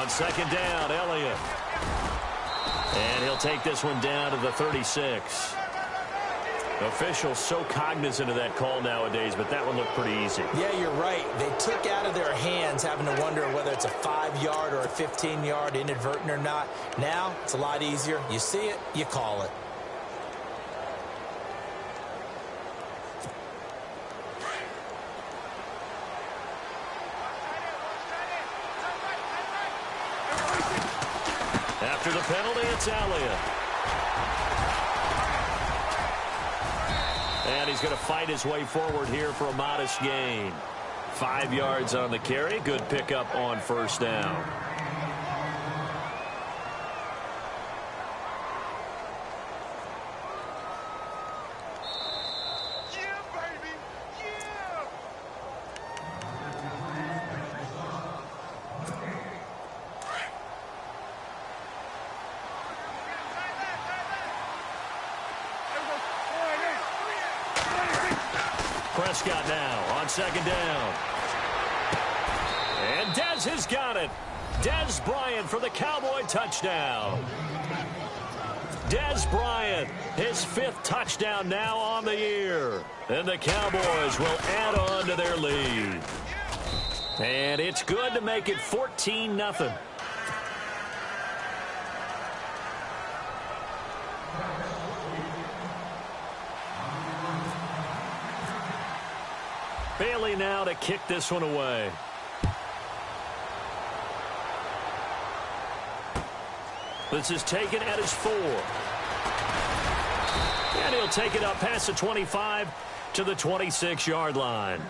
On second down, Elliott. And he'll take this one down to the 36. Officials so cognizant of that call nowadays, but that one looked pretty easy. Yeah, you're right. They took out of their hands having to wonder whether it's a 5-yard or a 15-yard inadvertent or not. Now, it's a lot easier. You see it, you call it. After the penalty, it's Elliott. And he's going to fight his way forward here for a modest gain. 5 yards on the carry. Good pickup on first down. Prescott now on second down. And Dez has got it. Dez Bryant for the Cowboy touchdown. Dez Bryant, his 5th touchdown now on the year. And the Cowboys will add on to their lead. And it's good to make it 14-0. Bailey now to kick this one away. This is taken at his 4. And he'll take it up past the 25 to the 26-yard line.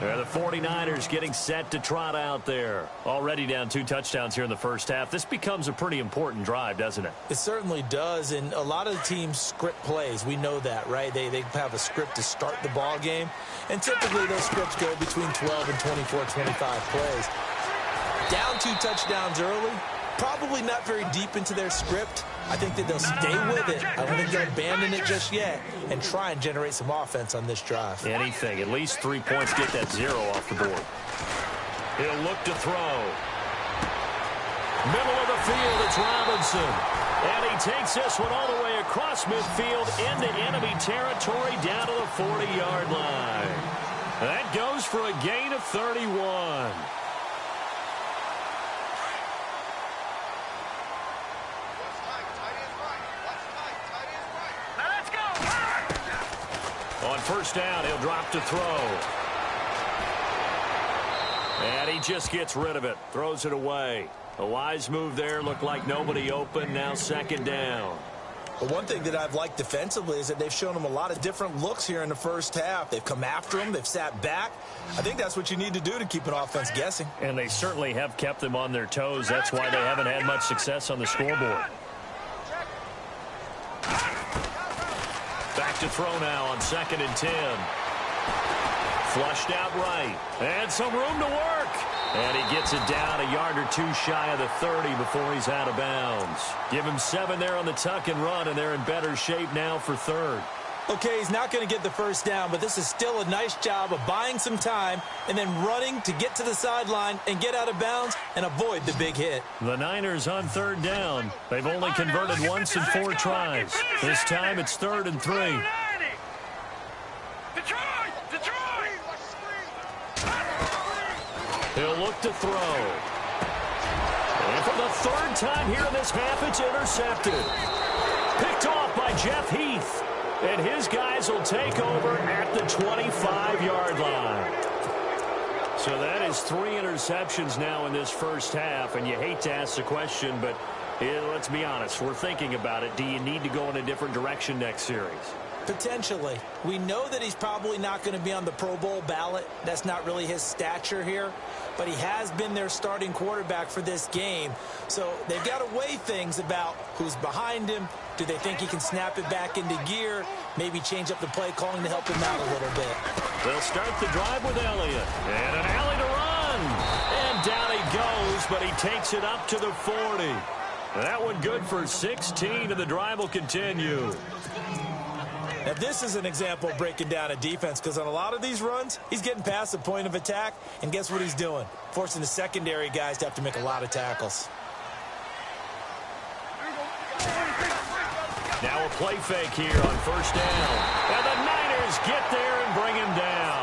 The 49ers getting set to trot out there. Already down 2 touchdowns here in the first half. This becomes a pretty important drive, doesn't it? It certainly does, and a lot of the teams script plays. We know that, right? They have a script to start the ball game, and typically those scripts go between 12 and 24, 25 plays. Down 2 touchdowns early, probably not very deep into their script. I think that they'll stay with it. I don't think they'll abandon it just yet and try and generate some offense on this drive. Anything. At least 3 points. Get that 0 off the board. He'll look to throw. Middle of the field, it's Robinson. And he takes this one all the way across midfield into enemy territory down to the 40-yard line. That goes for a gain of 31. On first down, he'll drop to throw. And he just gets rid of it. Throws it away. A wise move there. Looked like nobody open. Now second down. But one thing that I've liked defensively is that they've shown him a lot of different looks here in the first half. They've come after him. They've sat back. I think that's what you need to do to keep an offense guessing. And they certainly have kept them on their toes. That's why they haven't had much success on the scoreboard. Back to throw now on 2nd and 10. Flushed out right. And some room to work. And he gets it down a yard or 2 shy of the 30 before he's out of bounds. Give him 7 there on the tuck and run, and they're in better shape now for 3rd. Okay, he's not going to get the first down, but this is still a nice job of buying some time and then running to get to the sideline and get out of bounds and avoid the big hit. The Niners on 3rd down. They've only converted once in 4 tries. This time it's 3rd and 3. He'll look to throw. And for the 3rd time here in this half, it's intercepted. Picked off by Jeff Heath. And his guys will take over at the 25-yard line. So that is 3 interceptions now in this first half. And you hate to ask the question, but let's be honest. We're thinking about it. Do you need to go in a different direction next series? Potentially. We know that he's probably not going to be on the Pro Bowl ballot. That's not really his stature here. But he has been their starting quarterback for this game. So they've got to weigh things about who's behind him. Do they think he can snap it back into gear? Maybe change up the play calling to help him out a little bit. They'll start the drive with Elliott. And an alley to run. And down he goes, but he takes it up to the 40. That one good for 16, and the drive will continue. Now, this is an example of breaking down a defense, because on a lot of these runs, he's getting past the point of attack, and guess what he's doing? Forcing the secondary guys to have to make a lot of tackles. play fake here on first down. And the Niners get there and bring him down.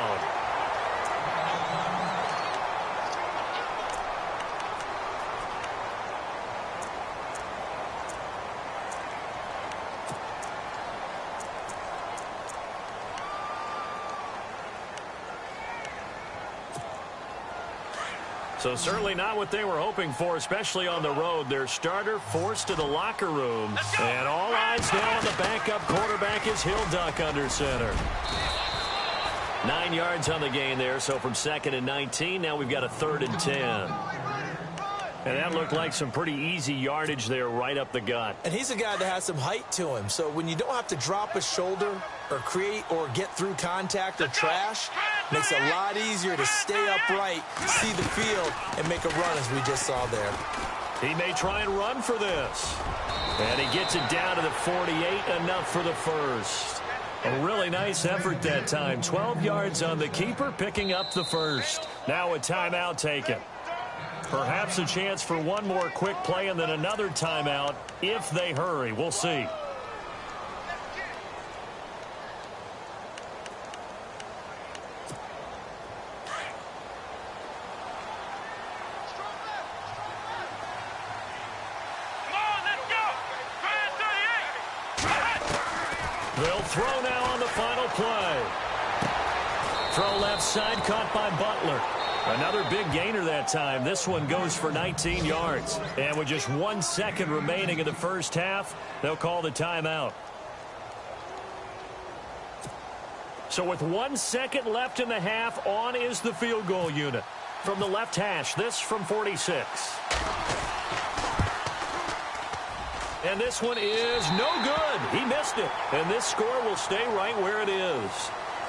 So certainly not what they were hoping for, especially on the road. Their starter forced to the locker room. And all eyes now on the backup quarterback is Hill Duck under center. 9 yards on the gain there, so from 2nd and 19, now we've got a 3rd and 10. And that looked like some pretty easy yardage there right up the gut. And he's a guy that has some height to him. So when you don't have to drop a shoulder or create or get through contact or trash, makes it a lot easier to stay upright, see the field, and make a run as we just saw there. He may try and run for this. And he gets it down to the 48, enough for the first. A really nice effort that time. 12 yards on the keeper, picking up the first. Now a timeout taken. Perhaps a chance for one more quick play and then another timeout if they hurry. We'll see. They'll throw now on the final play. Throw left side, caught by Butler. Another big gainer that time. This one goes for 19 yards. And with just 1 second remaining in the first half, they'll call the timeout. So with 1 second left in the half, on is the field goal unit. From the left hash, this from 46. And this one is no good. He missed it. And this score will stay right where it is.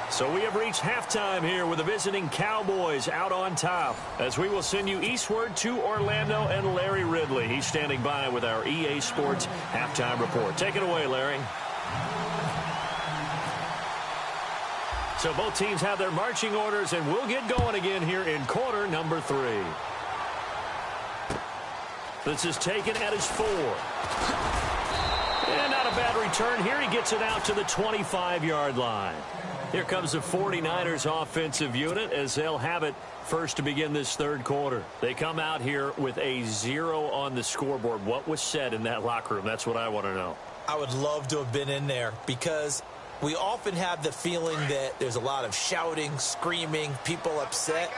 So we have reached halftime here with the visiting Cowboys out on top, as we will send you eastward to Orlando and Larry Ridley. He's standing by with our EA Sports halftime report. Take it away, Larry. So both teams have their marching orders, and we'll get going again here in quarter number 3. This is taken at his 4. And not a bad return here. He gets it out to the 25-yard line. Here comes the 49ers offensive unit as they'll have it first to begin this 3rd quarter. They come out here with a 0 on the scoreboard. What was said in that locker room? That's what I want to know. I would love to have been in there because we often have the feeling that there's a lot of shouting, screaming, people upset.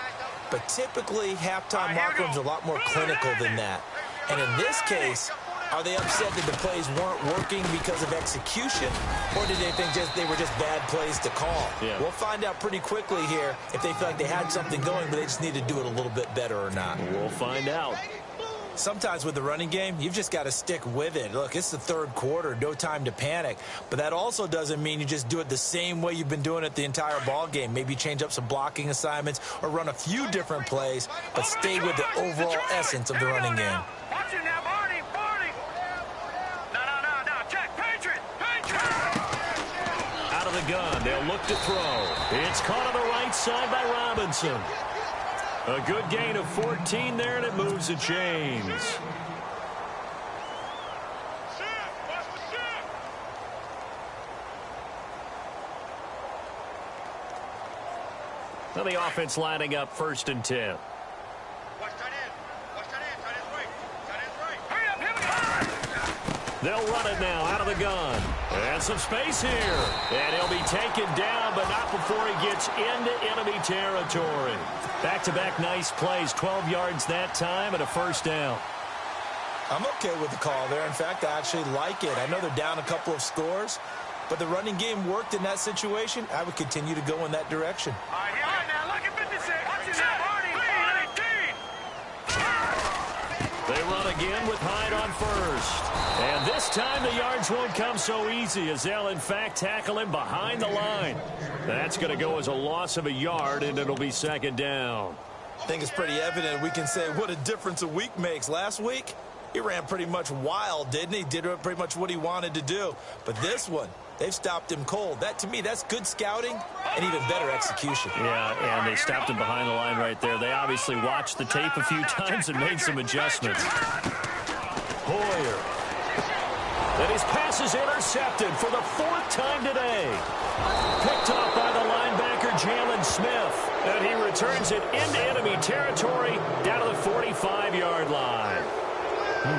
But typically, halftime locker rooms are a lot more clinical than that. And in this case, are they upset that the plays weren't working because of execution, or did they think they were just bad plays to call? Yeah. We'll find out pretty quickly here if they feel like they had something going, but they just need to do it a little bit better or not. We'll find out. Sometimes with the running game, you've just got to stick with it. Look, it's the 3rd quarter, no time to panic. But that also doesn't mean you just do it the same way you've been doing it the entire ball game. Maybe change up some blocking assignments or run a few different plays, but stay with the overall essence of the running game. Watch it now, Barney, Barney. No, check, Patriot. Out of the gun, they'll look to throw. It's caught on the right side by Robinson. A good gain of 14 there, and it moves the chains. Now the offense lining up 1st and 10. They'll run it now out of the gun. And some space here. And he'll be taken down, but not before he gets into enemy territory. Back-to-back nice plays, 12 yards that time and a 1st down. I'm okay with the call there. In fact, I actually like it. I know they're down a couple of scores, but the running game worked in that situation. I would continue to go in that direction. All right, now look at 56. Watch it now, Barney. 18. They run again with Hyde on 1st. And this time the yards won't come so easy as they'll, in fact, tackle him behind the line. That's going to go as a loss of a yard, and it'll be 2nd down. I think it's pretty evident we can say what a difference a week makes. Last week, he ran pretty much wild, didn't he? Did pretty much what he wanted to do. But this one, they've stopped him cold. That, to me, that's good scouting and even better execution. Yeah, and they stopped him behind the line right there. They obviously watched the tape a few times and made some adjustments. Hoyer. And his pass is intercepted for the 4th time today. Picked off by the linebacker, Jalen Smith. And he returns it into enemy territory down to the 45-yard line.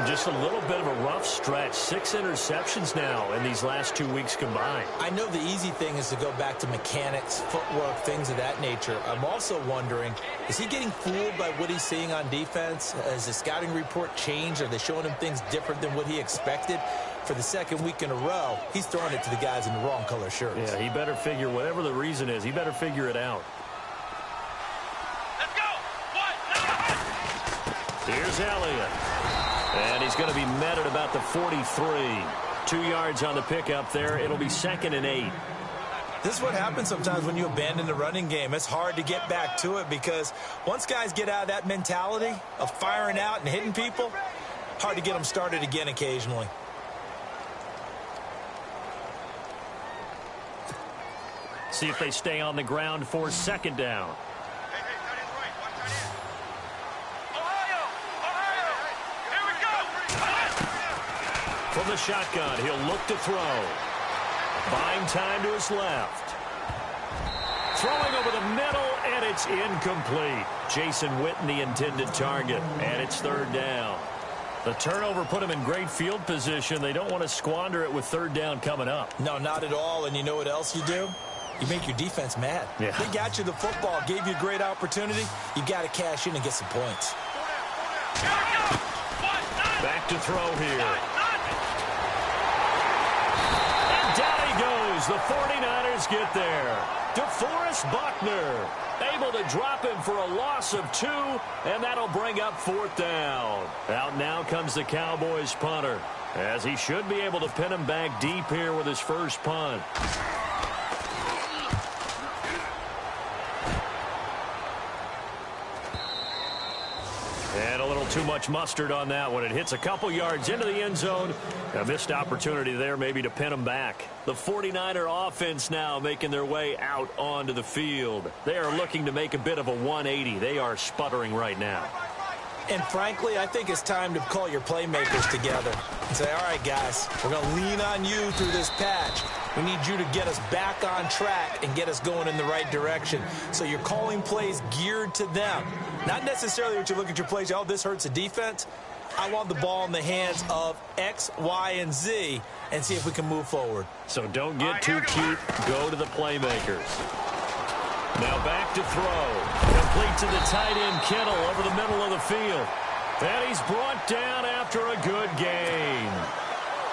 Just a little bit of a rough stretch. 6 interceptions now in these last 2 weeks combined. I know the easy thing is to go back to mechanics, footwork, things of that nature. I'm also wondering, is he getting fooled by what he's seeing on defense? Has the scouting report changed? Are they showing him things different than what he expected? For the 2nd week in a row, he's throwing it to the guys in the wrong color shirts. Yeah, he better figure, whatever the reason is, he better figure it out. Let's go. Here's Elliott. And he's going to be met at about the 43. 2 yards on the pickup there. It'll be 2nd and 8. This is what happens sometimes when you abandon the running game. It's hard to get back to it because once guys get out of that mentality of firing out and hitting people, hard to get them started again occasionally. See if they stay on the ground for 2nd down. From the shotgun, he'll look to throw. Buying time to his left. Throwing over the middle, and it's incomplete. Jason Witten, the intended target, and it's 3rd down. The turnover put him in great field position. They don't want to squander it with 3rd down coming up. No, not at all. And you know what else you do? You make your defense mad. Yeah. They got you the football, gave you a great opportunity. You got to cash in and get some points. Back to throw here. And down he goes. The 49ers get there. DeForest Buckner able to drop him for a loss of 2, and that'll bring up 4th down. Out now comes the Cowboys punter, as he should be able to pin him back deep here with his first punt. And a little too much mustard on that one. It hits a couple yards into the end zone. A missed opportunity there maybe to pin them back. The 49er offense now making their way out onto the field. They are looking to make a bit of a 180. They are sputtering right now. And frankly, I think it's time to call your playmakers together and say, all right, guys, we're going to lean on you through this patch. We need you to get us back on track and get us going in the right direction. So you're calling plays geared to them. Not necessarily what you look at your plays, oh, this hurts the defense. I want the ball in the hands of X, Y, and Z and see if we can move forward. So don't get too cute. Go to the playmakers. Now back to throw. Complete to the tight end, Kittle, over the middle of the field. And he's brought down after a good gain.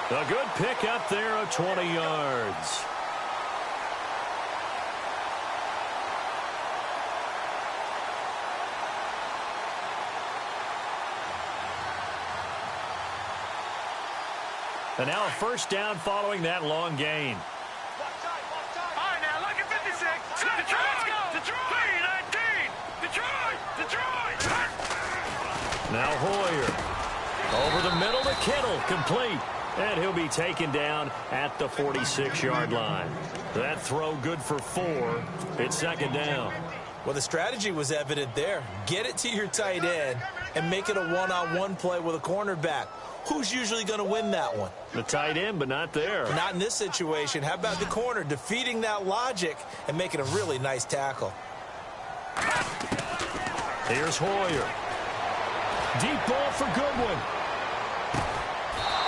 A good pickup there of 20 yards. And now a 1st down following that long gain. All right, now look at 56. Detroit, Detroit. Now Hoyer. Over the middle to Kittle. Complete. And he'll be taken down at the 46-yard line. That throw good for 4. It's 2nd down. Well, the strategy was evident there. Get it to your tight end and make it a one-on-one play with a cornerback. Who's usually going to win that one? The tight end, but not there. Not in this situation. How about the corner defeating that logic and making a really nice tackle? Here's Hoyer. Deep ball for Goodwin.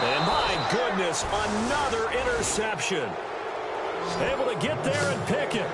And my goodness, another interception. Able to get there and pick it.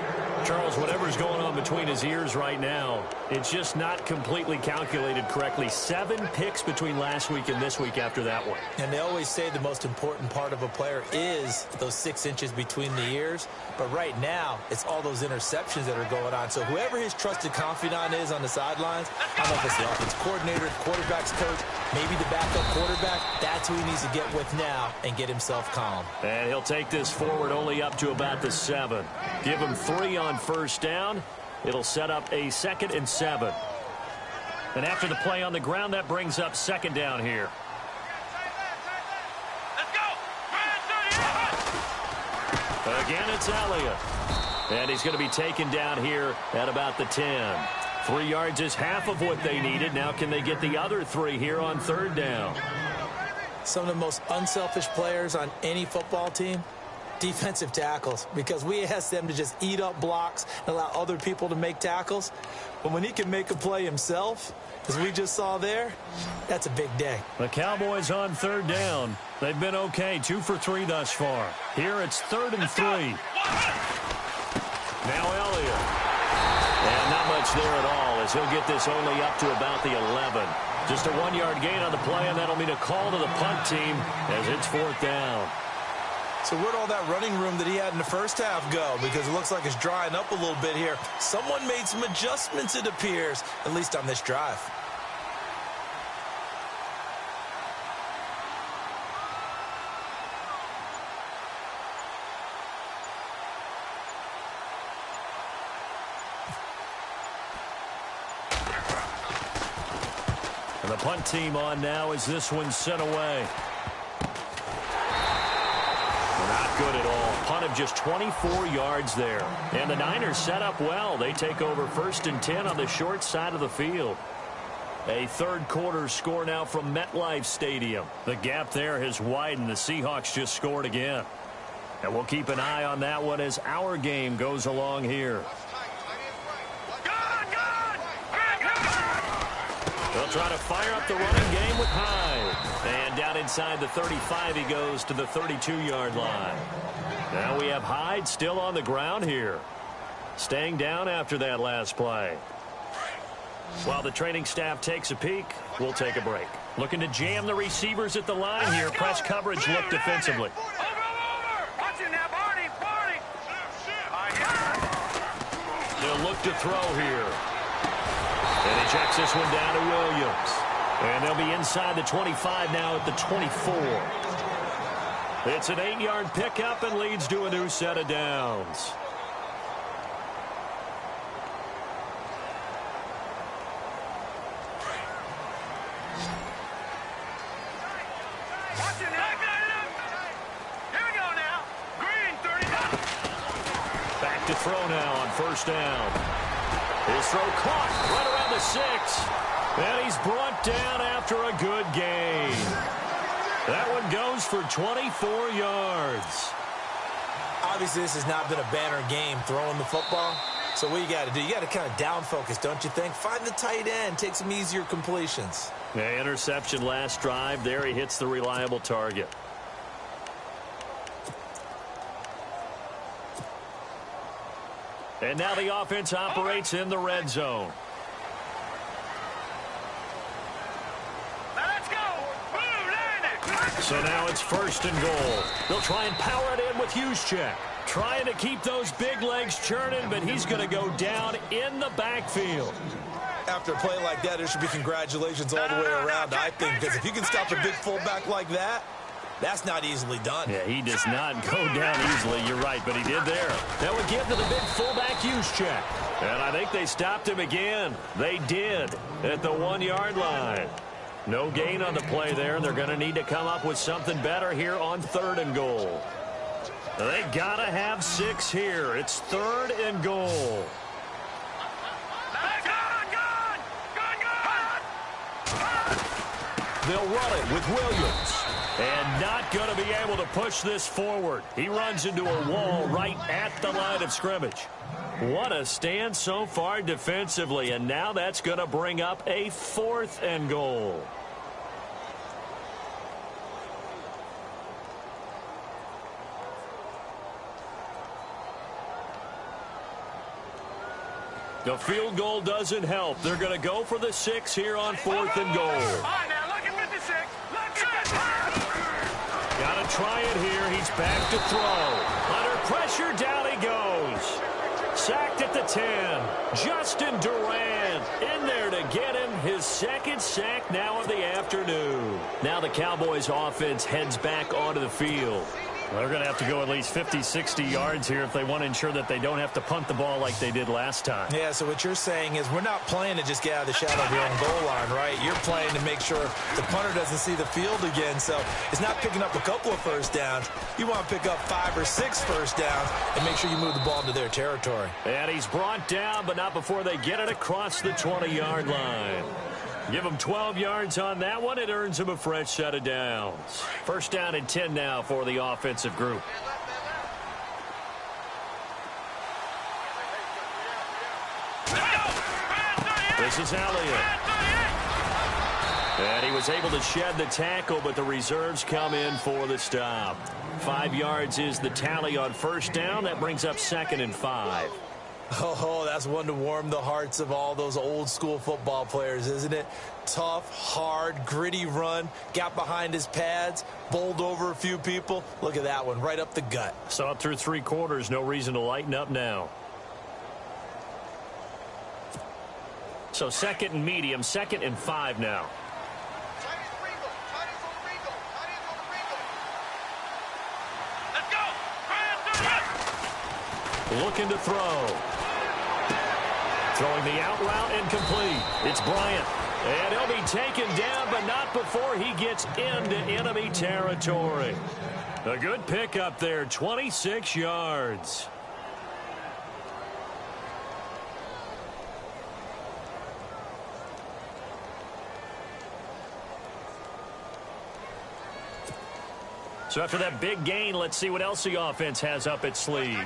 Charles, whatever's going on between his ears right now, it's just not completely calculated correctly. 7 picks between last week and this week after that one. And they always say the most important part of a player is those 6 inches between the ears. But right now, it's all those interceptions that are going on. So whoever his trusted confidant is on the sidelines, I don't know if it's the offensive coordinator, the quarterback's coach, maybe the backup quarterback, that's who he needs to get with now and get himself calm. And he'll take this forward only up to about the 7. Give him 3 on 1st down. It'll set up a 2nd and 7. And after the play on the ground, that brings up 2nd down here. Let's go. Again, it's Elliott. And he's going to be taken down here at about the 10. 3 yards is half of what they needed. Now can they get the other 3 here on 3rd down? Some of the most unselfish players on any football team, defensive tackles, because we ask them to just eat up blocks and allow other people to make tackles. But when he can make a play himself, as we just saw there, that's a big day. The Cowboys on third down. They've been okay, 2 for 3 thus far. Here it's 3rd and 3. Now Elliott. And not much there at all, as he'll get this only up to about the 11. Just a 1-yard gain on the play, and that'll mean a call to the punt team as it's 4th down. So where'd all that running room that he had in the first half go? Because it looks like it's drying up a little bit here. Someone made some adjustments, it appears, at least on this drive. And the punt team on now as this one's sent away. Not good at all. Punt of just 24 yards there. And the Niners set up well. They take over 1st and 10 on the short side of the field. A third quarter score now from MetLife Stadium. The gap there has widened. The Seahawks just scored again. And we'll keep an eye on that one as our game goes along here. They'll try to fire up the running game with Hyde. And down inside the 35, he goes to the 32-yard line. Now we have Hyde still on the ground here. Staying down after that last play. While the training staff takes a peek, we'll take a break. Looking to jam the receivers at the line here. Press coverage look defensively. They'll look to throw here. And he checks this one down to Williams. And they'll be inside the 25 now at the 24. It's an 8-yard pickup and leads to a new set of downs. Back to throw now on 1st down. His throw caught right around the 6. And he's brought down after a good gain. That one goes for 24 yards. Obviously, this has not been a banner game throwing the football. So what you got to do, you got to kind of down focus, don't you think? Find the tight end, take some easier completions. Yeah, interception last drive. There he hits the reliable target. And now the offense operates in the red zone. So now it's 1st and goal. They'll try and power it in with Juszczyk. Trying to keep those big legs churning, but he's going to go down in the backfield. After a play like that, there should be congratulations all the way around, I think, because if you can stop a big fullback like that, that's not easily done. Yeah, he does not go down easily, you're right, but he did there. That would give to the big fullback Juszczyk. And I think they stopped him again. They did at the 1-yard line. No gain on the play there, and they're going to need to come up with something better here on 3rd and goal. They got to have 6 here. It's 3rd and goal. They'll run it with Williams. And not going to be able to push this forward. He runs into a wall right at the line of scrimmage. What a stand so far defensively, and now that's going to bring up a 4th and goal. The field goal doesn't help. They're going to go for the 6 here on 4th and goal. Got to try it here. He's back to throw. Under pressure, down he goes. Sacked at the 10. Justin Durant in there to get him his 2nd sack now of the afternoon. Now the Cowboys offense heads back onto the field. They're going to have to go at least 50, 60 yards here if they want to ensure that they don't have to punt the ball like they did last time. Yeah, so what you're saying is we're not playing to just get out of the shadow of your own goal line, right? You're playing to make sure the punter doesn't see the field again. So it's not picking up a couple of first downs. You want to pick up 5 or 6 first downs and make sure you move the ball into their territory. And he's brought down, but not before they get it across the 20-yard line. Give him 12 yards on that one. It earns him a fresh set of downs. First down and 10 now for the offensive group. This is Elliott. And he was able to shed the tackle, but the reserves come in for the stop. 5 yards is the tally on first down. That brings up 2nd and 5. Oh, that's one to warm the hearts of all those old school football players, isn't it? Tough, hard, gritty run, got behind his pads, bowled over a few people. Look at that one, right up the gut. So up through 3 quarters, no reason to lighten up now. So 2nd and medium, 2nd and 5 now. Looking to throw. Throwing the out route incomplete. It's Bryant. And he'll be taken down, but not before he gets into enemy territory. A good pickup there, 26 yards. So after that big gain, let's see what else the offense has up its sleeve.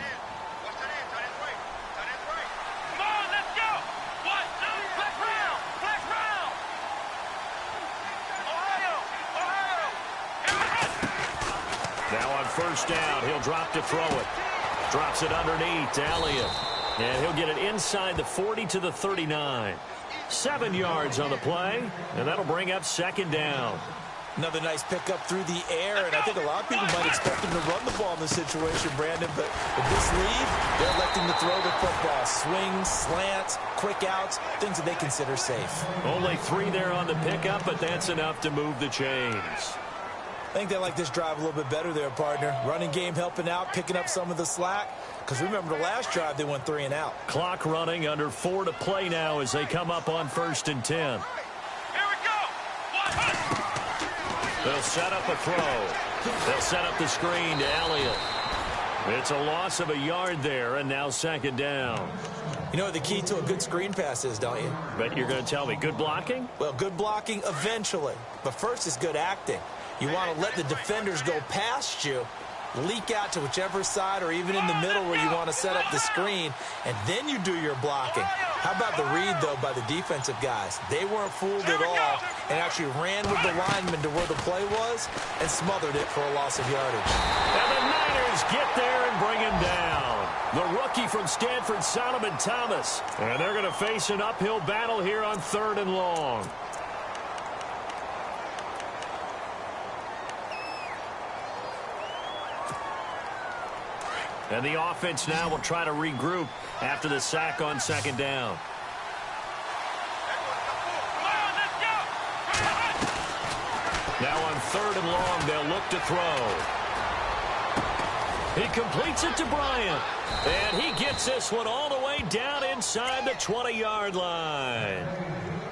First down, he'll drop to throw it. Drops it underneath to Elliott. And he'll get it inside the 40 to the 39. 7 yards on the play, and that'll bring up 2nd down. Another nice pickup through the air, and I think a lot of people might expect him to run the ball in this situation, Brandon, but with this lead, they're electing to throw the football. Swings, slants, quick outs, things that they consider safe. Only 3 there on the pickup, but that's enough to move the chains. I think they like this drive a little bit better there, partner. Running game helping out, picking up some of the slack. Because remember the last drive, they went 3 and out. Clock running, under 4 to play now as they come up on 1st and 10. Here we go. They'll set up a throw. They'll set up the screen to Elliott. It's a loss of a yard there, and now 2nd down. You know what the key to a good screen pass is, don't you? Bet you're going to tell me. Good blocking? Well, good blocking eventually. But first is good acting. You want to let the defenders go past you, leak out to whichever side or even in the middle where you want to set up the screen, and then you do your blocking. How about the read, though, by the defensive guys? They weren't fooled at all and actually ran with the lineman to where the play was and smothered it for a loss of yardage. And the Niners get there and bring him down. The rookie from Stanford, Solomon Thomas. And they're going to face an uphill battle here on 3rd and long. And the offense now will try to regroup after the sack on 2nd down. Now on 3rd and long, they'll look to throw. He completes it to Bryant. And he gets this one all the way down inside the 20-yard line.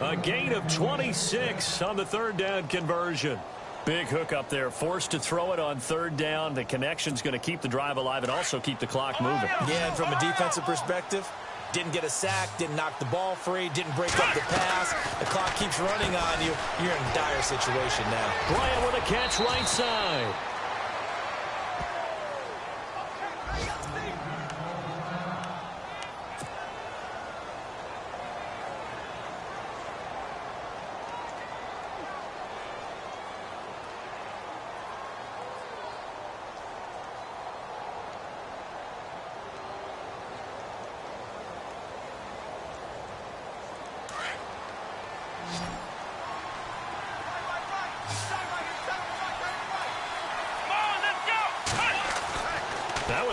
A gain of 26 on the 3rd down conversion. Big hook up there, forced to throw it on 3rd down. The connection's going to keep the drive alive and also keep the clock moving. Yeah, and from a defensive perspective, didn't get a sack, didn't knock the ball free, didn't break up the pass. The clock keeps running on you. You're in a dire situation now. Bryant with a catch right side.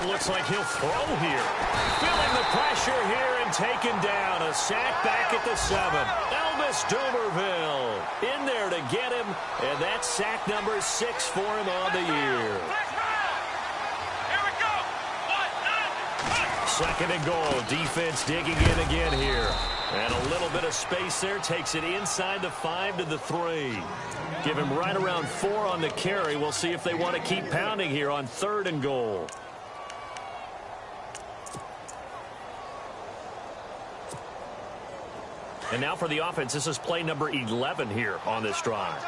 Looks like he'll throw here. Feeling the pressure here and taken down. A sack back at the 7. Elvis Dumerville in there to get him. And that's sack number 6 for him on the year. Here we go. 2nd and goal. Defense digging in again here. And a little bit of space there. Takes it inside the 5 to the 3. Give him right around 4 on the carry. We'll see if they want to keep pounding here on 3rd and goal. And now for the offense, this is play number 11 here on this drive.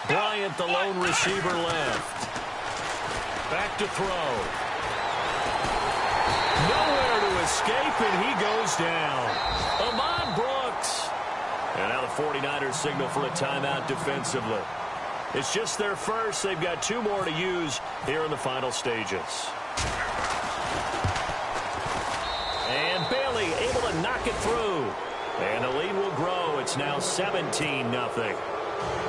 Bryant, the lone receiver left. Back to throw. Nowhere to escape, and he goes down. Ahmad Brooks. And now the 49ers signal for a timeout defensively. It's just their first. They've got 2 more to use here in the final stages. And Bailey able to knock it through. And the lead will grow. It's now 17-0.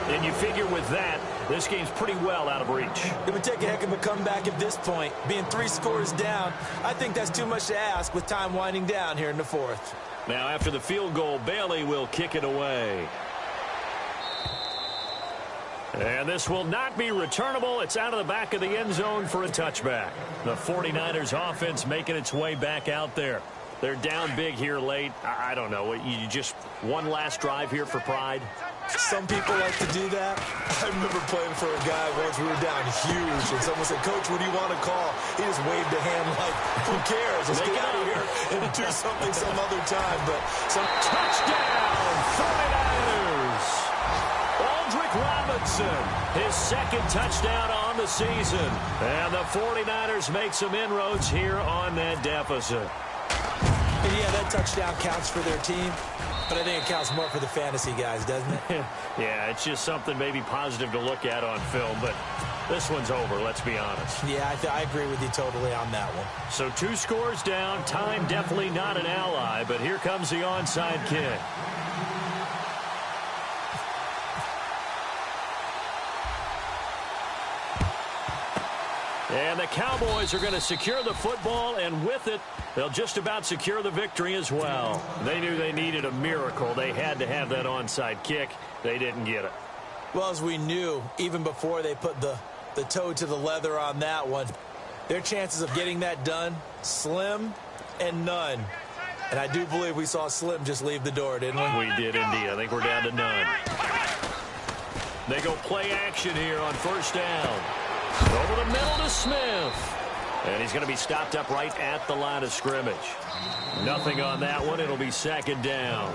And you figure with that, this game's pretty well out of reach. It would take a heck of a comeback at this point. Being 3 scores down, I think that's too much to ask with time winding down here in the 4th. Now after the field goal, Bailey will kick it away. And this will not be returnable. It's out of the back of the end zone for a touchback. The 49ers offense making its way back out there. They're down big here late. I don't know. You just one last drive here for pride? Some people like to do that. I remember playing for a guy once. We were down huge, and someone said, "Coach, what do you want to call?" He just waved a hand like, "Who cares? Let's get out of here and do something some other time." But some touchdown, 49ers. Aldrick Robinson, his 2nd touchdown on the season. And the 49ers make some inroads here on that deficit. And yeah, that touchdown counts for their team, but I think it counts more for the fantasy guys, doesn't it? Yeah, it's just something maybe positive to look at on film, but this one's over, let's be honest. Yeah, I agree with you totally on that one. So 2 scores down, time definitely not an ally, but here comes the onside kick. And the Cowboys are going to secure the football, and with it, they'll just about secure the victory as well. They knew they needed a miracle. They had to have that onside kick. They didn't get it. Well, as we knew, even before they put the toe to the leather on that one, their chances of getting that done, slim and none. And I do believe we saw Slim just leave the door, didn't we? We did indeed. I think we're down to none. They go play action here on 1st down. Over the middle to Smith. And he's going to be stopped up right at the line of scrimmage. Nothing on that one. It'll be 2nd down.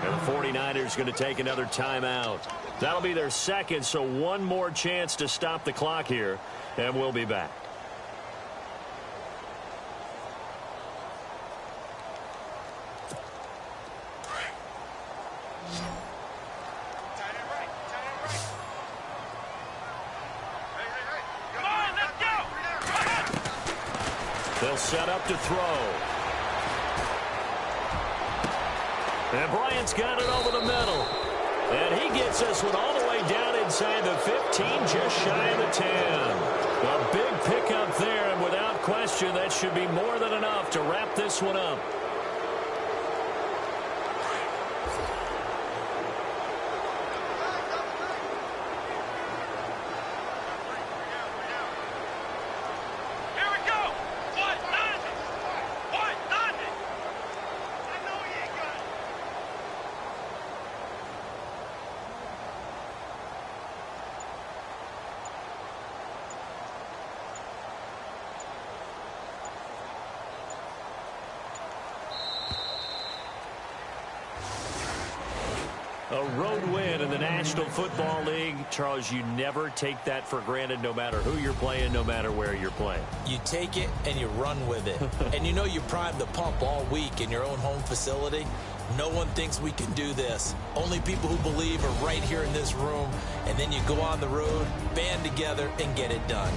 And the 49ers going to take another timeout. That'll be their 2nd, so 1 more chance to stop the clock here. And we'll be back. They'll set up to throw. And Bryant's got it over the middle. And he gets this one all the way down inside the 15, just shy of the 10. A big pickup there, and without question, that should be more than enough to wrap this one up. A road win in the National Football League. Charles, you never take that for granted, no matter who you're playing, no matter where you're playing. You take it and you run with it. And you know you primed the pump all week in your own home facility. No one thinks we can do this. Only people who believe are right here in this room. And then you go on the road, band together, and get it done.